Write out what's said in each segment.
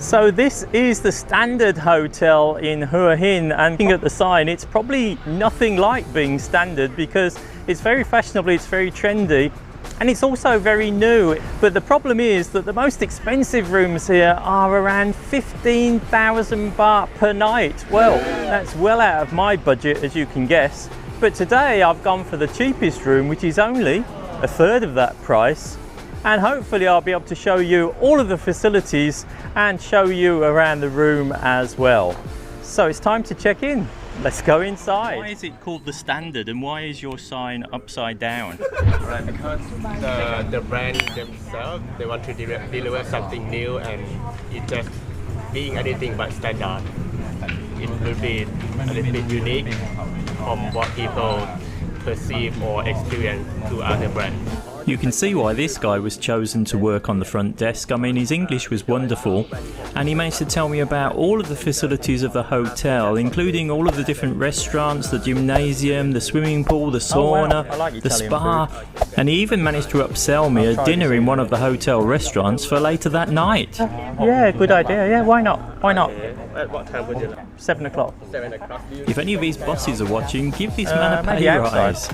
So this is the standard hotel in Hua Hin, and looking at the sign, it's probably nothing like being standard because it's very fashionable, it's very trendy, and it's also very new. But the problem is that the most expensive rooms here are around 15,000 baht per night. Well, that's well out of my budget, as you can guess. But today I've gone for the cheapest room, which is only a third of that price. And hopefully I'll be able to show you all of the facilities and show you around the room as well. So it's time to check in. Let's go inside. Why is it called the standard and why is your sign upside down? Right, because the brand themselves, they want to deliver something new, and it just being anything but standard. It will be a little bit unique from what people perceive or experience to other brands. You can see why this guy was chosen to work on the front desk. I mean, his English was wonderful, and he managed to tell me about all of the facilities of the hotel, including all of the different restaurants, the gymnasium, the swimming pool, the sauna, the spa, and he even managed to upsell me a dinner in one of the hotel restaurants for later that night. Yeah, good idea. Yeah, why not? Why not? At what time would you like? 7 o'clock. 7 o'clock. If any of his bosses are watching, give this man a pay rise.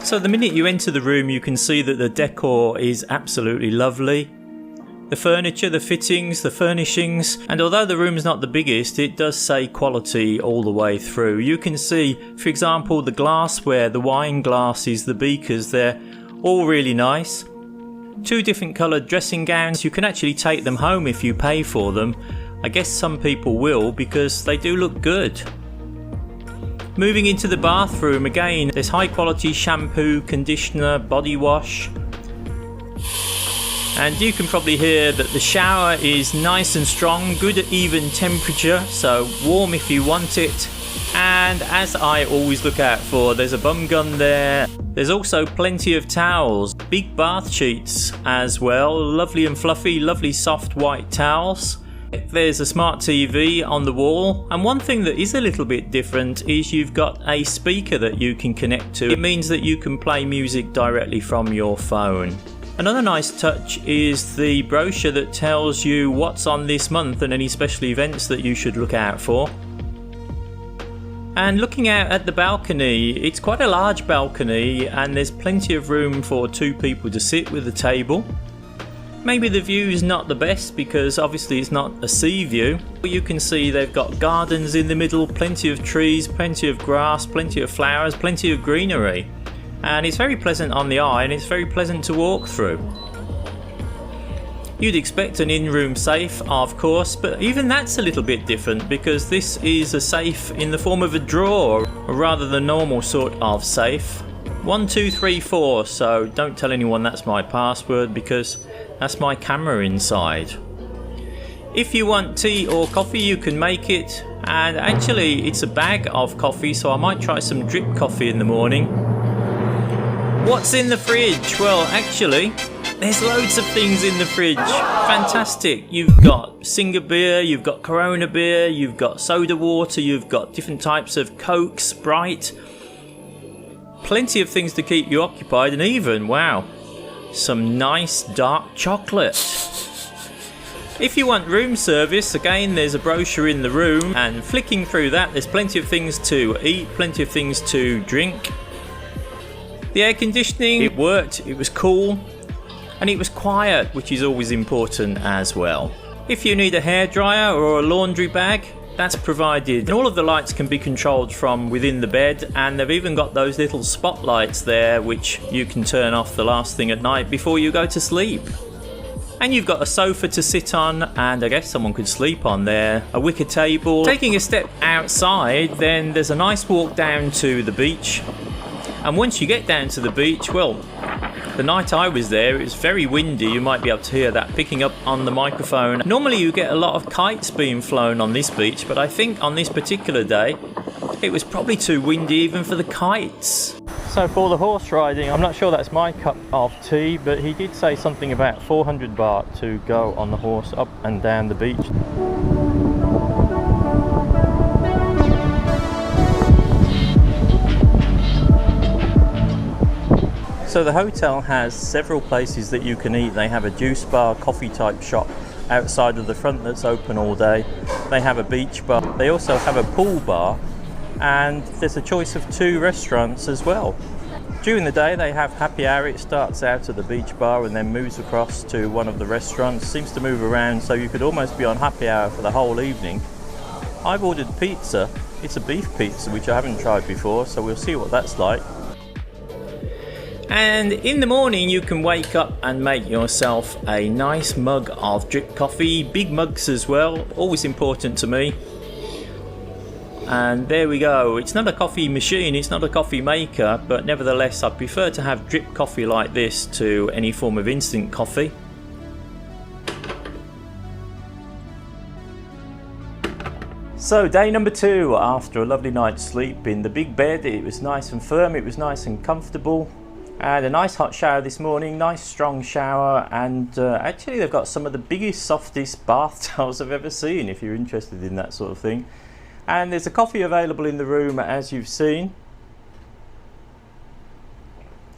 So the minute you enter the room, you can see that the decor is absolutely lovely. The furniture, the fittings, the furnishings, and although the room's not the biggest, it does say quality all the way through. You can see, for example, the glassware, the wine glasses, the beakers, they're all really nice. 2 different coloured dressing gowns. You can actually take them home if you pay for them. I guess some people will because they do look good. Moving into the bathroom, again, there's high quality shampoo, conditioner, body wash. And you can probably hear that the shower is nice and strong, good at even temperature, so warm if you want it. And as I always look out for, there's a bum gun there. There's also plenty of towels, big bath sheets as well, lovely and fluffy, lovely soft white towels. There's a smart TV on the wall, and one thing that is a little bit different is you've got a speaker that you can connect to. It means that you can play music directly from your phone. Another nice touch is the brochure that tells you what's on this month and any special events that you should look out for. And looking out at the balcony, it's quite a large balcony and there's plenty of room for 2 people to sit with a table. Maybe the view is not the best because obviously it's not a sea view. But you can see they've got gardens in the middle, plenty of trees, plenty of grass, plenty of flowers, plenty of greenery. And it's very pleasant on the eye and it's very pleasant to walk through. You'd expect an in-room safe, of course, but even that's a little bit different because this is a safe in the form of a drawer rather than normal sort of safe. 1, 2, 3, 4, so don't tell anyone that's my password because that's my camera inside. If you want tea or coffee, you can make it, and actually it's a bag of coffee, so I might try some drip coffee in the morning. What's in the fridge? Well, actually, there's loads of things in the fridge. Fantastic. You've got Singer beer, you've got Corona beer, you've got soda water, you've got different types of Coke, Sprite. Plenty of things to keep you occupied, and even, wow, some nice dark chocolate. If you want room service, again, there's a brochure in the room, and flicking through that, there's plenty of things to eat, plenty of things to drink. The air conditioning, it worked, it was cool, and it was quiet, which is always important as well. If you need a hairdryer or a laundry bag, that's provided. And all of the lights can be controlled from within the bed, and they've even got those little spotlights there which you can turn off the last thing at night before you go to sleep. And you've got a sofa to sit on, and I guess someone could sleep on there, a wicker table. Taking a step outside, then there's a nice walk down to the beach. And once you get down to the beach, well, the night I was there, it was very windy. You might be able to hear that picking up on the microphone. Normally you get a lot of kites being flown on this beach, but I think on this particular day, it was probably too windy even for the kites. So for the horse riding, I'm not sure that's my cup of tea, but he did say something about 400 baht to go on the horse up and down the beach. So the hotel has several places that you can eat. They have a juice bar, coffee type shop, outside of the front that's open all day. They have a beach bar. They also have a pool bar, and there's a choice of 2 restaurants as well. During the day they have happy hour. It starts out at the beach bar and then moves across to one of the restaurants. Seems to move around, so you could almost be on happy hour for the whole evening. I've ordered pizza. It's a beef pizza, which I haven't tried before, so we'll see what that's like. And in the morning you can wake up and make yourself a nice mug of drip coffee. Big mugs as well, always important to me. And there we go. It's not a coffee machine, it's not a coffee maker, but nevertheless I prefer to have drip coffee like this to any form of instant coffee. So day number 2, after a lovely night's sleep in the big bed. It was nice and firm, it was nice and comfortable. And a nice hot shower this morning, nice strong shower, and actually they've got some of the biggest, softest bath towels I've ever seen, if you're interested in that sort of thing. And there's a coffee available in the room, as you've seen.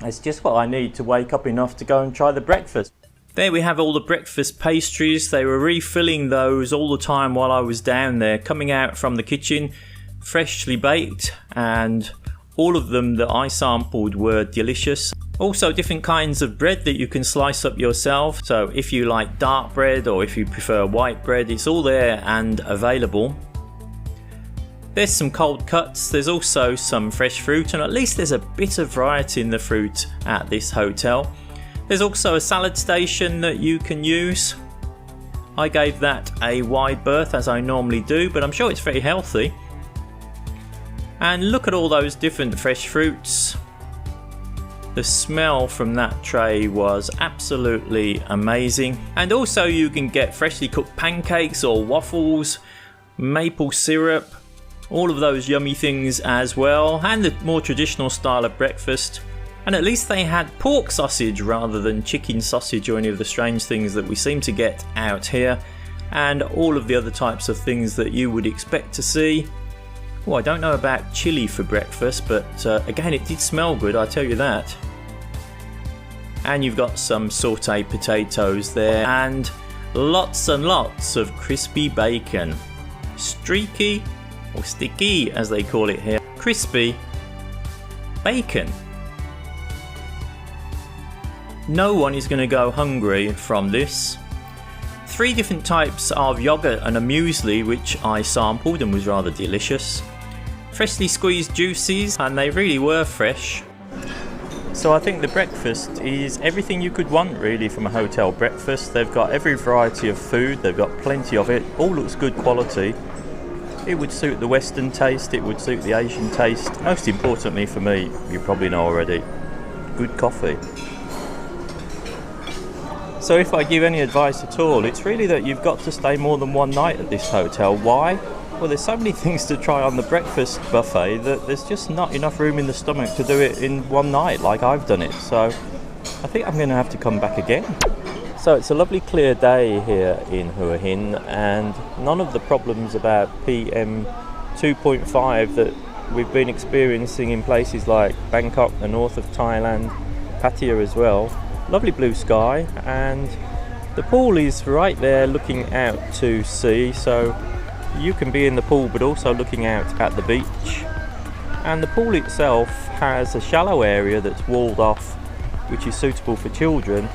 It's just what I need to wake up enough to go and try the breakfast. There we have all the breakfast pastries. They were refilling those all the time while I was down there, coming out from the kitchen, freshly baked, and all of them that I sampled were delicious. Also different kinds of bread that you can slice up yourself. So if you like dark bread or if you prefer white bread, it's all there and available. There's some cold cuts, there's also some fresh fruit, and at least there's a bit of variety in the fruit at this hotel. There's also a salad station that you can use. I gave that a wide berth as I normally do, but I'm sure it's very healthy. And look at all those different fresh fruits. The smell from that tray was absolutely amazing. And also you can get freshly cooked pancakes or waffles, maple syrup, all of those yummy things as well, and the more traditional style of breakfast. And at least they had pork sausage rather than chicken sausage or any of the strange things that we seem to get out here, and all of the other types of things that you would expect to see. Oh, I don't know about chili for breakfast, but again, it did smell good, I tell you that. And you've got some sauteed potatoes there, and lots of crispy bacon. Streaky, or sticky as they call it here, crispy bacon. No one is going to go hungry from this. 3 different types of yogurt and a muesli, which I sampled and was rather delicious. Freshly squeezed juices, and they really were fresh. So I think the breakfast is everything you could want really from a hotel breakfast. They've got every variety of food, they've got plenty of it, all looks good quality. It would suit the Western taste, it would suit the Asian taste. Most importantly for me, you probably know already, good coffee. So if I give any advice at all, it's really that you've got to stay more than one night at this hotel. Why? Well, there's so many things to try on the breakfast buffet that there's just not enough room in the stomach to do it in one night like I've done it. So I think I'm going to have to come back again. So it's a lovely clear day here in Hua Hin, and none of the problems about PM 2.5 that we've been experiencing in places like Bangkok, the north of Thailand, Pattaya as well. Lovely blue sky, and the pool is right there looking out to sea, so you can be in the pool but also looking out at the beach. And the pool itself has a shallow area that's walled off, which is suitable for children.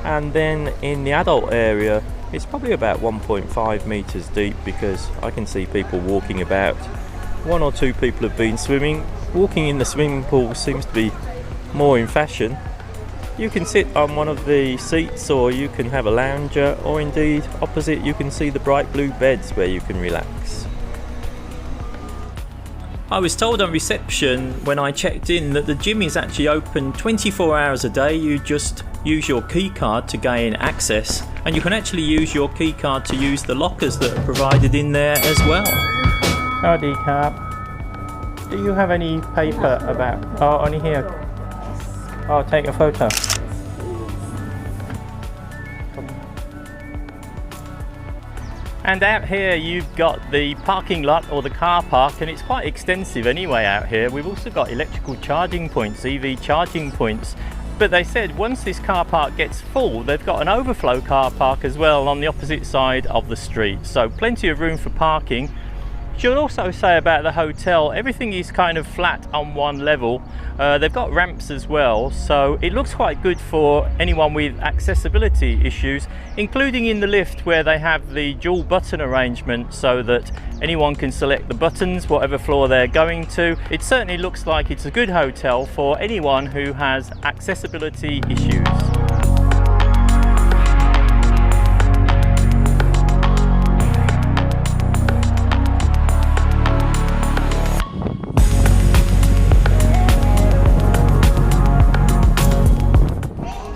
And then in the adult area, it's probably about 1.5 meters deep, because I can see people walking about. 1 or 2 people have been swimming. Walking in the swimming pool seems to be more in fashion. You can sit on one of the seats, or you can have a lounger, or indeed opposite you can see the bright blue beds where you can relax. I was told on reception when I checked in that the gym is actually open 24 hours a day. You just use your key card to gain access, and you can actually use your key card to use the lockers that are provided in there as well. Howdy, Carp. Do you have any paper about... Oh, only here. I'll take a photo. And out here you've got the parking lot, or the car park, and it's quite extensive anyway out here. We've also got electrical charging points, EV charging points, But they said once this car park gets full, they've got an overflow car park as well on the opposite side of the street. So plenty of room for parking. Should also say about the hotel, everything is kind of flat on one level. They've got ramps as well, so it looks quite good for anyone with accessibility issues, including in the lift where they have the dual button arrangement so that anyone can select the buttons whatever floor they're going to. It certainly looks like it's a good hotel for anyone who has accessibility issues.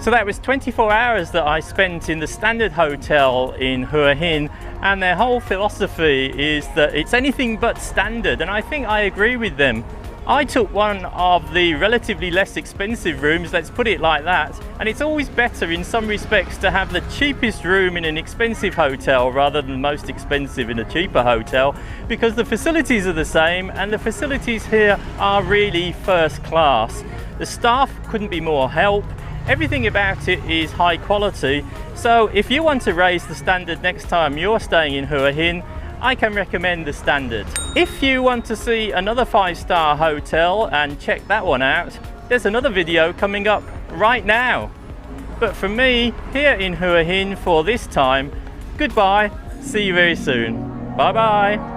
So that was 24 hours that I spent in the standard hotel in Hua Hin, and their whole philosophy is that it's anything but standard, and I think I agree with them. I took one of the relatively less expensive rooms, let's put it like that, and it's always better in some respects to have the cheapest room in an expensive hotel rather than the most expensive in a cheaper hotel, because the facilities are the same and the facilities here are really first class. The staff couldn't be more help. Everything about it is high quality, so if you want to raise the standard next time you're staying in Hua Hin, I can recommend the standard. If you want to see another 5-star hotel and check that one out, there's another video coming up right now. But from me, here in Hua Hin for this time, goodbye, see you very soon. Bye bye.